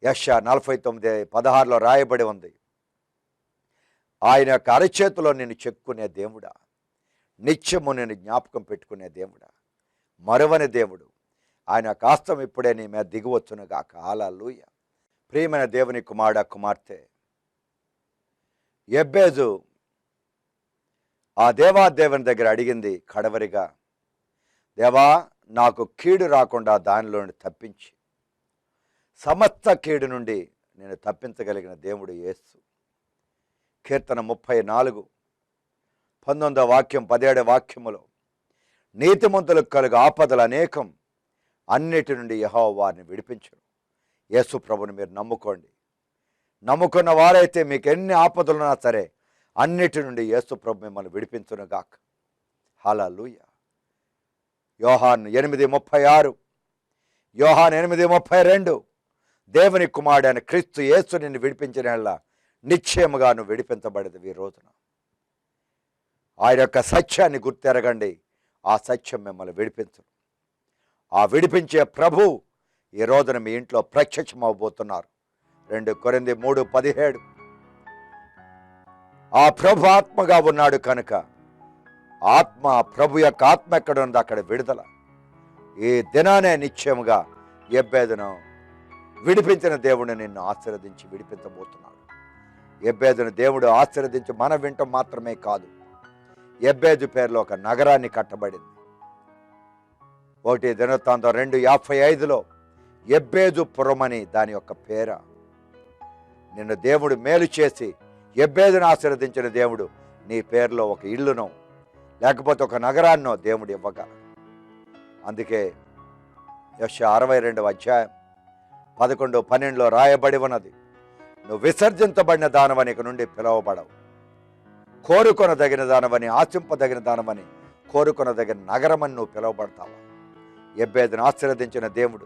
యెషయా 49:16 రాయబడి ఉంది, ఆయన యొక్క అరచేతిలో నిన్ను చెక్కునే దేవుడా, నిత్యము నేను జ్ఞాపకం పెట్టుకునే దేవుడా, మరువని దేవుడు. ఆయన కాస్తం ఇప్పుడే నీ మీద దిగువచ్చును గాక. హల్లెలూయా. ప్రియమైన దేవుని కుమార్తె యెబ్బేజు ఆ దేవాదేవుని దగ్గర అడిగింది కడవరిగా, దేవా నాకు కీడు రాకుండా దానిలో నుండి తప్పించి, సమస్త కీడు నుండి నేను తప్పించగలిగిన దేవుడు యేసు. కీర్తన 34:19 17 నీతిమంతులకు కలుగు ఆపదలు అనేకం, అన్నిటి నుండి యెహోవా వారిని విడిపించును. యేసు ప్రభుని మీరు నమ్ముకోండి. నమ్ముకున్న వారైతే మీకు ఎన్ని ఆపదలున్నా సరే అన్నిటి నుండి యేసు ప్రభు మిమ్మల్ని విడిపించును గాక. హల్లెలూయా. యోహాను 8:36, యోహాను 8:32, దేవుని కుమారుడైన క్రీస్తు యేసు నిన్ను విడిపించిన నిశ్చయముగా నువ్వు విడిపించబడదు. ఈ రోజున ఆయన యొక్క సత్యాన్ని గుర్తెరగండి. ఆ సత్యం మిమ్మల్ని విడిపించను. ఆ విడిపించే ప్రభు ఈ రోజున మీ ఇంట్లో ప్రత్యక్షమవబోతున్నారు. 2 కొరింథీ 3:17, ఆ ప్రభు ఆత్మగా ఉన్నాడు కనుక ఆత్మ, ప్రభు యొక్క ఆత్మ ఎక్కడ ఉంది అక్కడ విడుదల. ఈ దినానే నిశ్చయముగా యెబ్బేదును విడిపించిన దేవుడు నిన్ను ఆశీర్వదించి విడిపించబోతున్నాడు. యెబ్బేదును దేవుడు ఆశీర్వదించి మన వింటం మాత్రమే కాదు, యెబ్బేదు పేరులో ఒక నగరాన్ని కట్టబడింది. 1 దినవృత్తాంతం 2:55 యెబ్బేదు పురమని దాని యొక్క పేర. నిన్ను దేవుడు మేలు చేసి యెబ్బేదును ఆశీర్వదించిన దేవుడు నీ పేరులో ఒక ఇల్లునో లేకపోతే ఒక నగరాన్నో దేవుడు ఇవ్వగలడు. అందుకే యెషయా 62:11-12 రాయబడి ఉన్నది, నువ్వు విసర్జించబడిన దానవని ఇక నుండి పిలువబడవు, కోరుకొనదగిన దానవని, ఆశింపదగిన దానవని, కోరుకొనదగిన నగరమని నువ్వు పిలువబడతావా? యెబ్బేదును ఆశీర్వదించిన దేవుడు,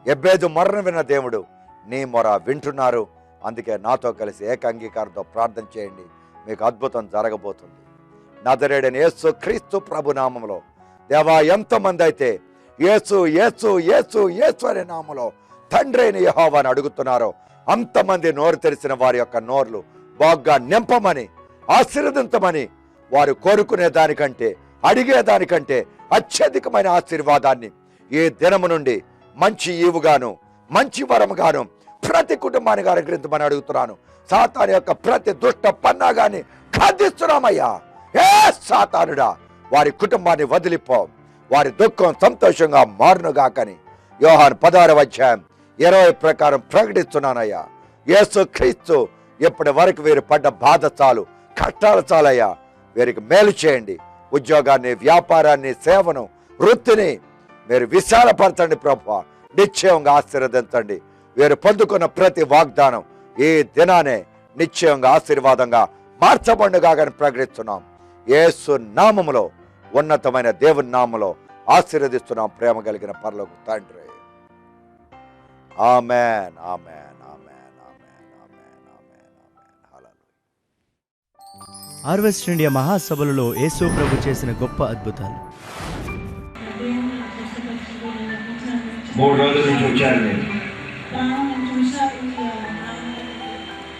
యెబ్బేదు మొరను విన్న దేవుడు నీ మొర వింటున్నారు. అందుకే నాతో కలిసి ఏకాంగీకారంతో ప్రార్థన చేయండి, మీకు అద్భుతం జరగబోతుంది. నజరేయుడైన యేసు క్రీస్తు ప్రభు నామములో దేవా, ఎంతమంది అయితే యేసు యేసు యేసు యేసు అనే నామములో తండ్రి అయిన యెహోవాను అడుగుతున్నారో అంతమంది నోరు తెరిచిన వారి యొక్క నోర్లు బాగా నింపమని, ఆశీర్వదించమని, వారు కోరుకునే దానికంటే అడిగేదానికంటే అత్యధికమైన ఆశీర్వాదాన్ని ఈ దినము నుండి మంచి ఈవుగాను మంచి వరముగాను ప్రతి కుటుంబానికి అనుగ్రహించమని అడుగుతున్నాను. సాతాను యొక్క ప్రతి దుష్ట పన్నాగాన్ని ఖండిస్తున్నామయ్యా. ఏ సాతానుడా, వారి కుటుంబాన్ని వదిలిపో, వారి దుఃఖం సంతోషంగా మారునుగాకని యోహాను 16:20 ప్రకారం ప్రకటిస్తున్నానయ్యా. యేసు క్రీస్తు ఇప్పటి వరకు వీరు పడ్డ బాధ చాలు, కష్టాలు చాలయ్యా. వీరికి మేలు చేయండి. ఉద్యోగాన్ని, వ్యాపారాన్ని, సేవను, వృత్తిని మీరు విశాలపరచండి ప్రభువా. నిశ్చయంగా ఆశీర్వదించండి. వీరు పొందుకున్న ప్రతి వాగ్దానం ఈ దినానే నిశ్చయంగా ఆశీర్వాదంగా మార్చబడుగా ప్రకటిస్తున్నాం. యేసు నామములో, ఉన్నతమైన దేవుని నామములో ఆశీర్వదిస్తున్నాం ప్రేమ కలిగిన పరలోక తండ్రి. ఆమేన్, ఆమేన్, ఆమేన్, ఆమేన్, ఆమేన్, ఆమేన్, ఆమేన్. హల్లెలూయా. హార్వెస్ట్ ఇండియా మహాసభలలో యేసు ప్రభు చేసిన గొప్ప అద్భుతాలు. 3 రోజుల నుంచి వచ్చారు. నేను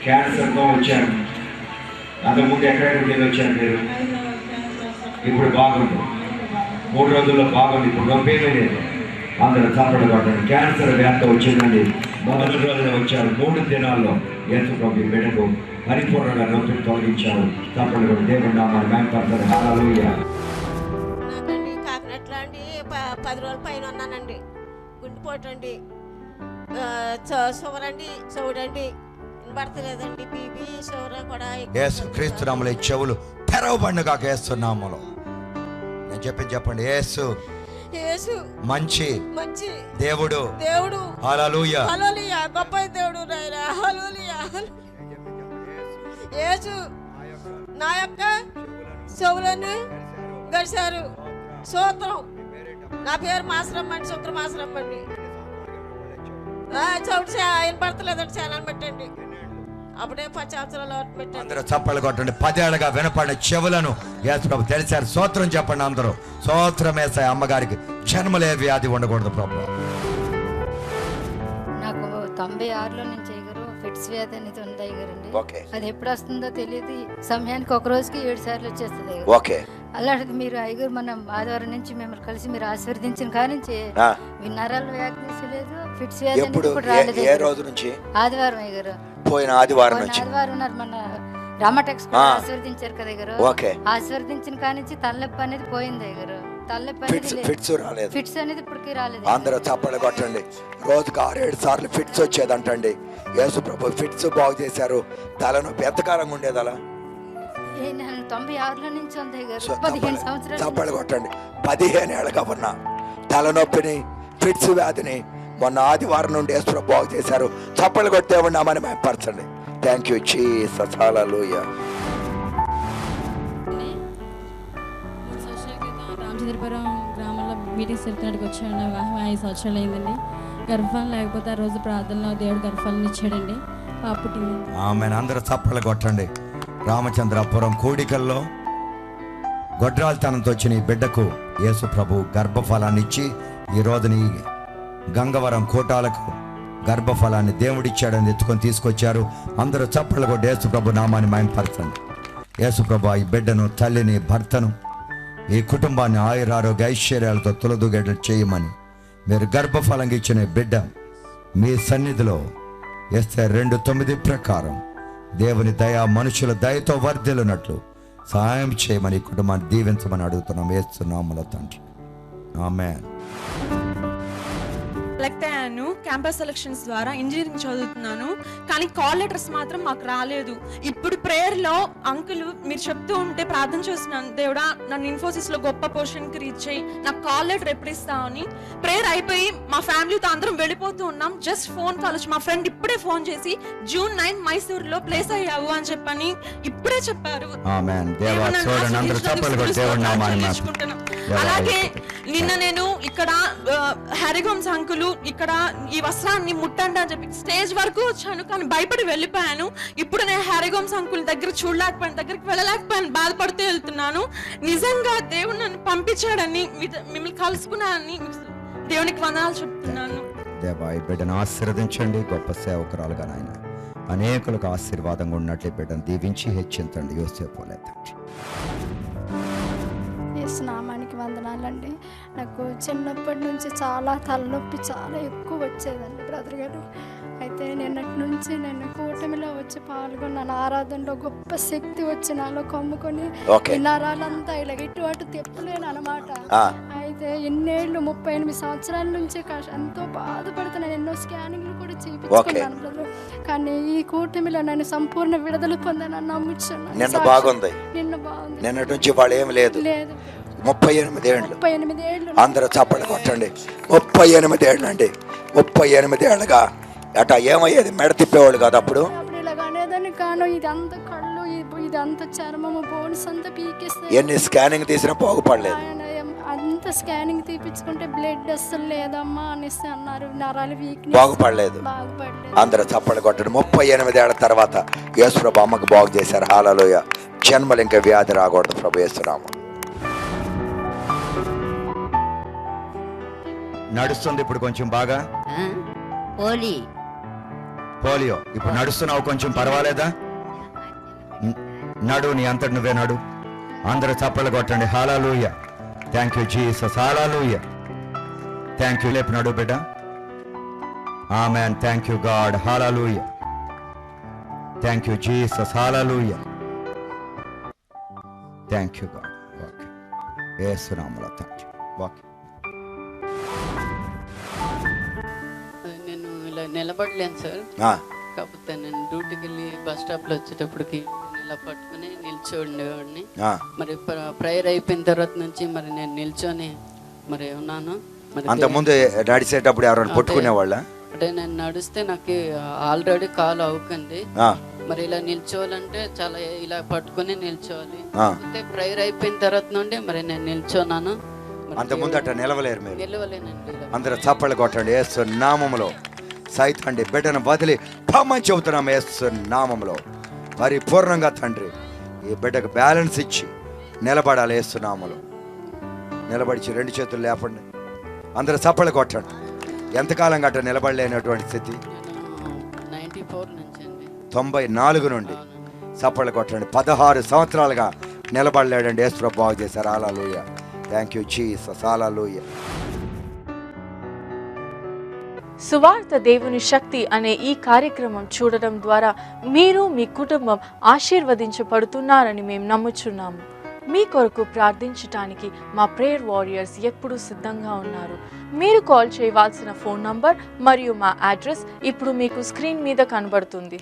క్యాన్సర్తో వచ్చాను. అంతకుముందు ఎక్కడెక్కడికి వెళ్ళి వచ్చాను మీరు. ఇప్పుడు బాగుంది. 3 రోజుల్లో బాగుంది. ఇప్పుడు నొప్పేమీ లేదు. అందరూ చప్పట్లు కొట్టండి. క్యాన్సర్ వ్యాప్తి వచ్చిందండి. మొదటి రోజున వచ్చారు. 3 దినాల్లో యేసు ప్రభు బిడ్డకు పరిపూర్ణంగా నొప్పిని తొలగించారు. చప్పట్లు కొట్టి దేవుని నామాన్ని మహిమపరచండి. హల్లెలూయా. నాకండి కాకినట్లా అండి 10 రోజుల పైన ఉన్నానండి. గుండెపోటండి, షుగర్ అండి, చౌడండి, వినబడతలేదండి, బీపీ షుగర్ కూడా. యేసు క్రీస్తు నామములో ఈ చెవులు తెరవబడునుగా. యేసు నామములో నేను చెప్పండి, యేసు యేసు మంచి మంచి దేవుడు. దేవుడు. హల్లెలూయా. హల్లెలూయా. గొప్ప దేవుడు నాయనా. హల్లెలూయా. యేసు నా యొక్క చెవులను గడిచారు. సూత్రం. నా పేరు మాసరమ్మండి, శుక్రమాసరమ్మండి. చౌడు వినపడతలేదండి, ఛానల్ పెట్టండి. అప్పుడే 10 సంవత్సరాలు పెట్టండి. అందరూ చప్పట్లు కొట్టండి. 10 ఏళ్ళగా వినపడిన చెవులను యేసు ప్రభు తెలిసారు. స్తోత్రం చెప్పండి అందరూ. స్తోత్రం యేసయ్య. అమ్మగారికి జన్మలే వ్యాధి ఉండకూడదు ప్రభు. నాకు 96లో నుంచి అయ్యారు ఫిట్స్ వ్యాధి అనేది ఉంది అయ్యారండి. ఓకే అది ఎప్పుడు వస్తుందో తెలియదు. సమయానికి ఒక రోజుకి 7 సార్లు వచ్చేస్తుంది అయ్యారు. ఓకే అలాంటిది మీరు అయ్యారు మనం ఆదివారం నుంచి మిమ్మల్ని కలిసి మీరు ఆశీర్వదించిన కాడి నుంచి ఆ, నరాల వ్యాధి లేదు, ఫిట్స్ వ్యాధి అనేది ఎప్పుడు ఇప్పుడు రాలేదు ఏ అయ్యారు. రోజు నుంచి? ఆదివారం అయ్యారు. పోయిన ఆదివారం నుంచి. ఆదివారం ఉన్నారు మన రామటెక్స్ ఆశీర్వదించారు కదా అయ్యారు. ఓకే ఆశీర్వదించిన కాడి నుంచి తలనొప్పి అనేది పోయింది అయ్యారు. తలనొప్పి అనేది లేదు. ఫిట్స్ రాలేదు. ఫిట్స్ అనేది ఇప్పటికీ రాలేదు. అందరూ చప్పట్లు కొట్టండి. రోజుకు 6-7 సార్లు ఫిట్స్ వచ్చేదంటండి. యేసు ప్రభు ఫిట్స్ బాగు చేశారు. తలనొప్పి ఎంతకాలంగా ఉండేది అలా? 96లో నుంచి ఉంది అయ్యారు. 15 సంవత్సరాలు. చప్పట్లు కొట్టండి. 15 ఏళ్ళగా ఉన్న తలనొప్పిని, ఫిట్స్ వ్యాధిని మొన్న ఆదివారం నుండి యేసు ప్రభు బాగు చేశారు. చప్పట్లు కొట్టే ఉన్నామని మేపరచండి. Thank you Jesus. Hallelujah. Ramachandrapuram గ్రామంలో మీటింగ్స్ జరుగుతున్నట్టుకు వచ్చాను. నా వివాహం 5 సంవత్సరాలు అయిందండి. గర్భఫలం లేకపోతే ఆ రోజు ప్రార్థనలో దేవుడు గర్భఫలం ఇచ్చాడండి. పాప పుట్టింది. ఆమె అందరూ చప్పట్లు కొట్టండి. రామచంద్రపురం కూడికల్లో గొడ్రాలతనంతో వచ్చిన ఈ బిడ్డకు యేసు ప్రభు గర్భఫలాన్ని ఇచ్చి ఈ రోజుని గంగవరం కోటాలకు గర్భఫలాన్ని దేవుడిచ్చాడని ఎత్తుకొని తీసుకొచ్చారు. అందరూ చప్పట్లు కొట్టి యేసు ప్రభు నామాన్ని మహిమపరచండి. యేసు ప్రభు ఈ బిడ్డను, తల్లిని, భర్తను, ఈ కుటుంబాన్ని ఆయురారోగ్య ఐశ్వర్యాలతో తులదుగేట్లు చేయమని మీరు గర్భఫలంగా ఇచ్చిన బిడ్డ మీ సన్నిధిలో ఎస్తేరు 2:9 ప్రకారం దేవుని దయ మనుషుల దయతో వర్ధిల్లునట్లు సహాయం చేయమని కుటుంబాన్ని దీవించమని అడుగుతున్నాం యేసు నామములో తండ్రి. ఆమేన్. సెలెక్ట్ అయ్యాను. క్యాంపస్ సెలక్షన్స్ ద్వారా ఇంజనీరింగ్ చదువుతున్నాను. కానీ కాల్ లెటర్స్ మాత్రం మాకు రాలేదు. ఇప్పుడు ప్రేయర్లో అంకుల్ మీరు చెప్తూ ఉంటే ప్రార్థన చేస్తున్నాను, దేవుడా నన్ను ఇన్ఫోసిస్లో గొప్ప పొజిషన్కి రీచ్ అయ్యి నాకు కాల్ లెటర్ ఎప్పుడు ఇస్తామని. ప్రేయర్ అయిపోయి మా ఫ్యామిలీతో అందరం వెళ్ళిపోతూ ఉన్నాం. జస్ట్ ఫోన్ కాల్ వచ్చి మా ఫ్రెండ్ ఇప్పుడే ఫోన్ చేసి June 9 మైసూర్లో ప్లేస్ అయ్యావు అని చెప్పని ఇప్పుడే చెప్పారు. అలాగే నిన్న నేను ఇక్కడ హ్యారీగోమ్స్ అంకులు ఇక్కడ ఈ వస్త్రాన్ని ముట్టండి అని చెప్పి స్టేజ్ వరకు వచ్చాను, కానీ భయపడి వెళ్ళిపోయాను. ఇప్పుడు నేను హ్యారీగోమ్స్ అంకుల్ దగ్గర చూడలేకపోయాను, దగ్గరికి వెళ్ళలేకపోయాను, బాధపడుతూ వెళ్తున్నాను. నిజంగా దేవుడు నన్ను పంపించాడని మిమ్మల్ని కలుసుకున్నానని దేవునికి వందనాలు చెప్తున్నాను. దేవా ఈ బిడ్డను ఆశీర్వదించండి. గొప్ప సేవకురాలుగా నాయన అనేకులకు ఆశీర్వాదంగా ఉన్నట్లు బిడ్డను దీవించి హెచ్చించండి. యోసేపు తండ్రి నామానికి వందనాలండి. నాకు చిన్నప్పటి నుంచి చాలా తలనొప్పి చాలా ఎక్కువ వచ్చేదండి బ్రదర్ గారు. అయితే నిన్నటి నుంచి నేను కూటమిలో వచ్చి పాల్గొన్నాను. ఆరాధనలో గొప్ప శక్తి వచ్చి నాలో కమ్ముకొని నరాలంతా ఇలా ఇటు అటు తెప్పలేను అనమాట. అయితే ఎన్నేళ్ళు 38 సంవత్సరాల నుంచి ఎంతో బాధపడుతున్నాను. ఎన్నో స్కానింగ్లు కూడా చేయించుకున్నాను బ్రదర్. కానీ ఈ కూటమిలో నేను సంపూర్ణ విడుదల పొందాను నమ్ముచున్నాను. నిన్న బాగుంది. నిన్నటి నుంచి వాళ్ళు ఏమి లేదు. 38 ఏళ్ళు. అందరూ చప్పట్లు కొట్టండి. 38 ఏళ్ళు అండి. 38 ఏళ్ళుగా అట ఏమయ్యేది? మెడ తిప్పేవాళ్ళు కాదు అప్పుడు. ఇలాగనేదాన్ని కాను. ఇదంతా కళ్ళు, ఇదంతా చర్మము, బోన్స్ అంతా పీకేస్తే ఎన్ని స్కానింగ్ తీసినా బాగుపడలేదు. అంత స్కానింగ్ తీపించుకుంటే బ్లడ్ అస్సలు లేదమ్మా అనేసి అన్నారు. నరాలు వీక్నెస్, బాగుపడలేదు. అందరూ చప్పట్లు కొట్టండి. 38 ఏళ్ల తర్వాత యేసు ప్రభు అమ్మకు బాగు చేశారు. హల్లెలూయా. జన్మలు ఇంకా వ్యాధి రాకూడదు ప్రభు యేసునామ. నడుస్తుంది ఇప్పుడు కొంచెం బాగా. పోలియో ఇప్పుడు నడుస్తున్నావు, కొంచెం పర్వాలేదా? నడు, నీ అంతటి నువ్వే నడు. అందరూ చప్పట్లు కొట్టండి. Hallelujah. Thank you Jesus. Hallelujah. Thank you. లేపు నడు బిడ్డ. Amen. Thank you God. Hallelujah. Thank you Jesus. Hallelujah. Thank you God. Okay. Yesu నామములో తండ్రి. ఓకే. నేను ఇలా నిలబడలేను సార్. కాకపోతే నేను డ్యూటీకి వెళ్ళి బస్ స్టాప్లో వచ్చేటప్పటికి ఇలా పట్టుకుని నిల్చోండేవాడిని. మరి ప్రేయర్ అయిపోయిన తర్వాత నుంచి మరి నేను నిల్చొని మరి ఉన్నాను. అంతకుముందు నడిచేటప్పుడు ఎవరైనా పట్టుకునేవాళ్ళ? అంటే నేను నడిస్తే నాకు ఆల్రెడీ కాలు అవుకండి. మరి ఇలా నిల్చోవాలంటే చాలా ఇలా పట్టుకుని నిల్చోవాలి. అయితే ప్రేయర్ అయిపోయిన తర్వాత నుండి మరి నేను నిల్చోన్నాను. అంతకుముందు అట్లా నిలవలేరు మీరు. నిలవలేనండి. అందరూ చప్పట్లు కొట్టండి. యేసు నామములో సైతండి బిడ్డను వదిలి పమ్మని చెబుతున్నాం. యేసు నామములో పరిపూర్ణంగా తండ్రి ఈ బిడ్డకు బ్యాలెన్స్ ఇచ్చి నిలబడాలి. యేసు నామములో నిలబడిచి 2 చేతులు లేపండి. అందరూ చప్పట్లు కొట్టండి. ఎంతకాలం గట్ట నిలబడలేనటువంటి స్థితి? 94 నుంచి అండి. 94 నుండి. చప్పట్లు కొట్టండి. 16 సంవత్సరాలుగా నిలబడలేడండి. యేసు ప్రభు బాగు చేశారు. Hallelujah. Thank you Jesus. Hallelujah. సువార్త దేవుని శక్తి అనే ఈ కార్యక్రమం చూడడం ద్వారా మీరు మీ కుటుంబం ఆశీర్వదించబడుతున్నారని మేము నమ్ముచున్నాము. మీ కొరకు ప్రార్థించటానికి మా ప్రేయర్ వారియర్స్ ఎప్పుడూ సిద్ధంగా ఉన్నారు. మీరు కాల్ చేయవలసిన ఫోన్ నంబర్ మరియు మా అడ్రస్ ఇప్పుడు మీకు స్క్రీన్ మీద కనబడుతుంది.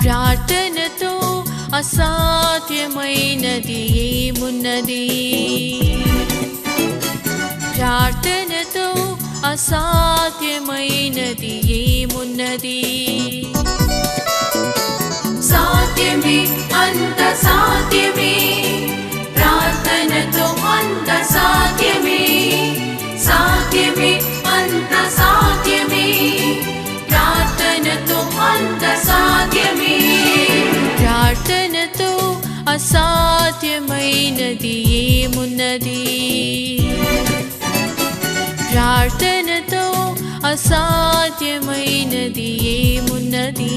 ప్రార్థనతో అసాధ్యమైనది ఏమున్నది? ప్రార్థనతో అసాధ్యమైనది ఏమున్నది? సాధ్యమే, అంత సాధ్యమే. ప్రార్థనతో అంత సాధ్యమే. సాధ్యమే, అంత సాధ్యమే. ప్రార్థనతో అంత సాధ్యమే. ప్రార్థనతో అసాధ్యమైనది ఏమున్నది? ప్రార్థనతో అసాధ్యమైనది ఏమున్నది?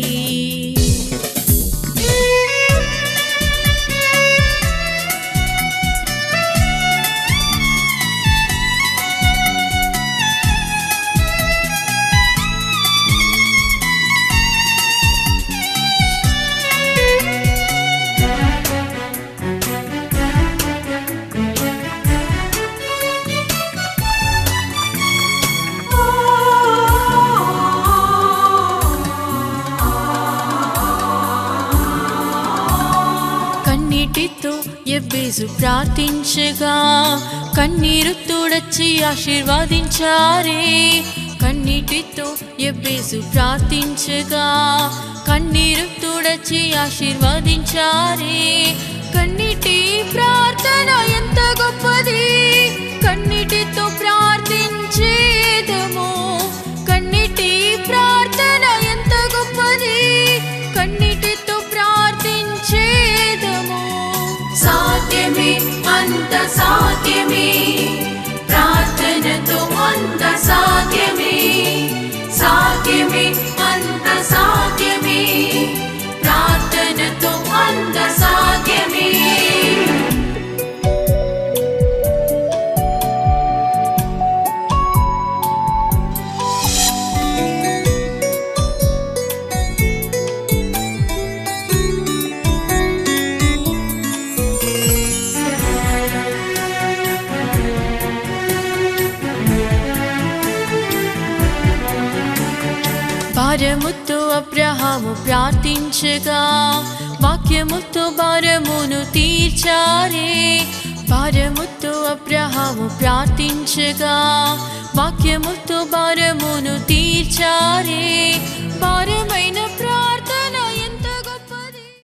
కన్నీటితో ఎబ్బేసు ప్రార్థించగా కన్నీరు తుడచి ఆశీర్వదించారే. కన్నీటితో ఎబ్బేసు ప్రార్థించగా కన్నీరు తుడచి ఆశీర్వదించారే. కన్నీటి ప్రార్థన ఎంత గొప్పది! కన్నీటితో ప్రార్థించేదము. కన్నీటి ప్రార్థన ఎంత గొప్పది! కన్నీటితో ప్రార్థించేదము. సాధ్యమే, అంత సాధ్యమే. ప్రార్థనతో అంత సాధ్యమే. సాధ్యమే, అంత సాధ్యమే. ప్రార్థనతో అంత సాధ్యమే. భారముతో అబ్రహాము ప్రార్థించగా వాక్యముతో భారమును తీర్చారే. భారముతో అబ్రహాము ప్రార్థించగా వాక్యముతో భారమును తీర్చారే. భారమైన